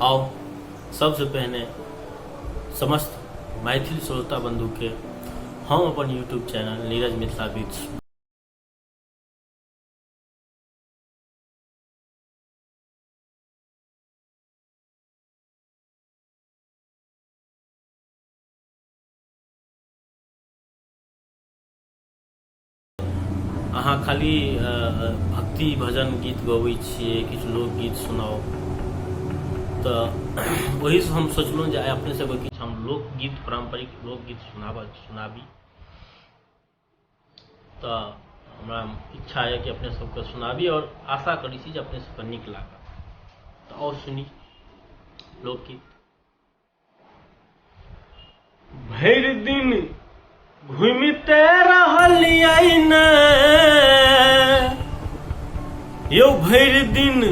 आओ सबसे पहले समस्त मैथिल श्रोता बंधु के हम अपन यूट्यूब चैनल नीरज मिथिला बीच अहाँ खाली भक्ति भजन गीत गबै छियै, किछु लोकगीत सुनाओ। तो वही से हम सोचलहुँ जे आइ अपने सबके किछु हम लोकगीत, पारंपरिक लोकगीत सुनाबी। तो हमरा इच्छा है कि अपने सबके सुनाबी और आशा करी छी जे अपने सबके नीक लागत। तो आओ सुनी लोकगीत। भरि दिन घूमते रहलियै ने यौ, भरि दिन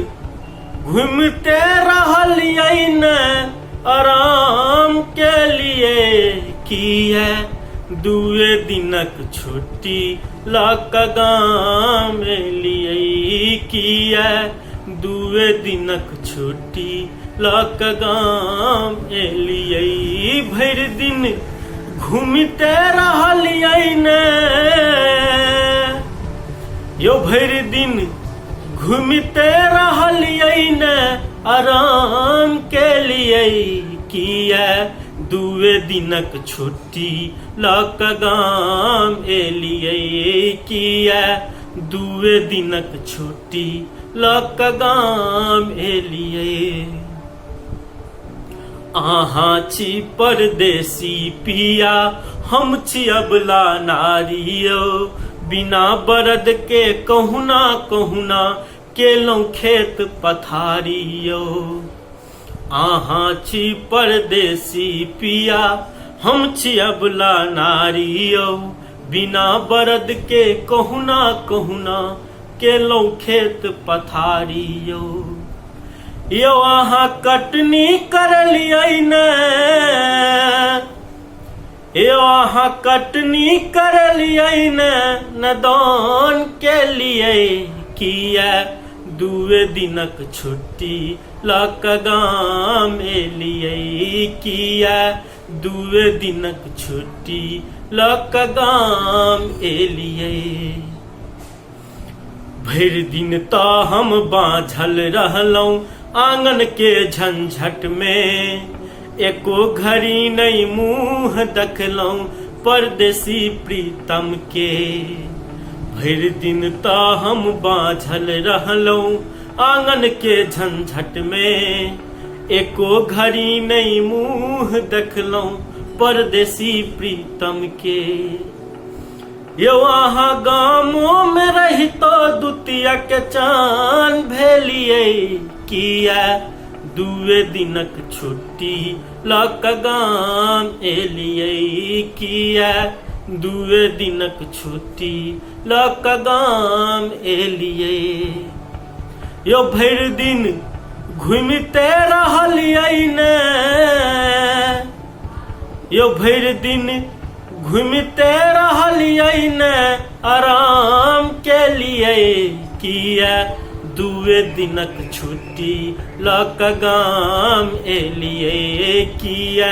घूमते रहलियै ने, आराम के लिए किया दुए दिनक छुट्टी लक गाम एलियै, किया दुए दिनक छुट्टी लक गाम एलियै। भरि दिन घूमते रहलियै ने यौ, भरि दिन घूमते रहलियै ने, आराम के लिए किया दुए दिनक छुट्टी लक गाम एलियै, किया दुए दिनक छुट्टी लक गाम एलियै। अहाँ छी परदेसी पिया, हम छी अबला नारी यौ, बिना बरद के कहुना कहुना केलहुँ खेत पथारी यौ। अहाँ छी परदेसी पिया, हम छी अबला नारी यौ, बिना बरद के कहुना कहुना केलहुँ खेत पथारी यौ। यौ अहाँ कटनी करलियै ने यौ, अहाँ कटनी करलियै ने, नदान के लिए किया दुए दिनक छुट्टी लक गाम एलियै, किया दुए दिनक छुट्टी लक गाम एलियै। भरि दिन तो हम बाझल रहलहुँ आंगन के झंझट में, एको घड़ी नहीं मुँह देखलहुँ परदेसी प्रीतम के। भरि दिन तो हम बाझल रहलहुँ आंगन के झंझट में, एको घड़ी नहीं मुँह देखलहुँ परदेसी प्रीतम के। यौ अहाँ गामों में रहितो दुतिया के चान भेलियै, किया दुए दिनक छुट्टी लक गाम एलियै, किया दुए दिनक छुट्टी लक गाम एलियै। यौ भरि दिन घूमते रहलियै ने यौ, भरि दिन घूमते रहलियै ने, आराम के लिए किया दुए दिनक छुट्टी लक गाम एलियै, किया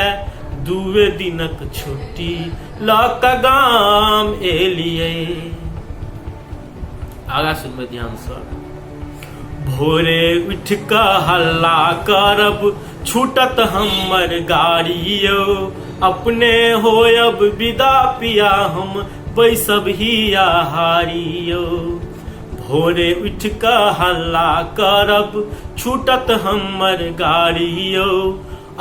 दुए दिनक छुट्टी लक गाम एलियै। आगा सुनबे ध्यान से। भोरे उठ के हल्ला करब छूटत हमर गाड़ी यौ, अपने होयब विदा पिया हम बैसब हियाहारी यौ। भोरे उठ के हल्ला करब छूटत हमर गाड़ी यौ,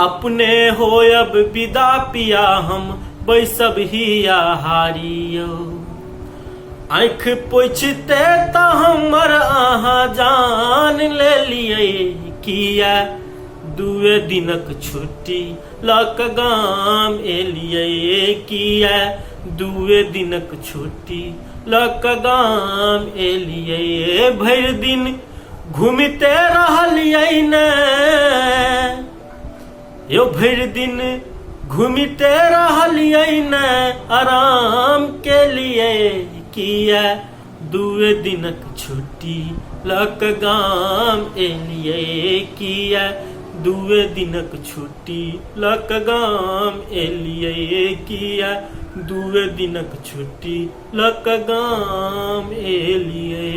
अपने होयब विदा पिया हम बैसब हियाहारी यौ। आँख पोछते त हमर अहाँ जान लेलियै, किया दुए दिनक छुट्टी लक गाम एलियै, किया दुए दिनक छुट्टी लक गाम एलियै। भरि दिन घूमते रहलियै ने यौ, भरि दिन घूमते रहलियै ने, आराम के लिए किया दुए दिनक छुट्टी लक गाम एलिए किया, दुए दिनक छुट्टी लक गाम एलिए किया, दुए दिनक छुट्टी लक गाम एलिए।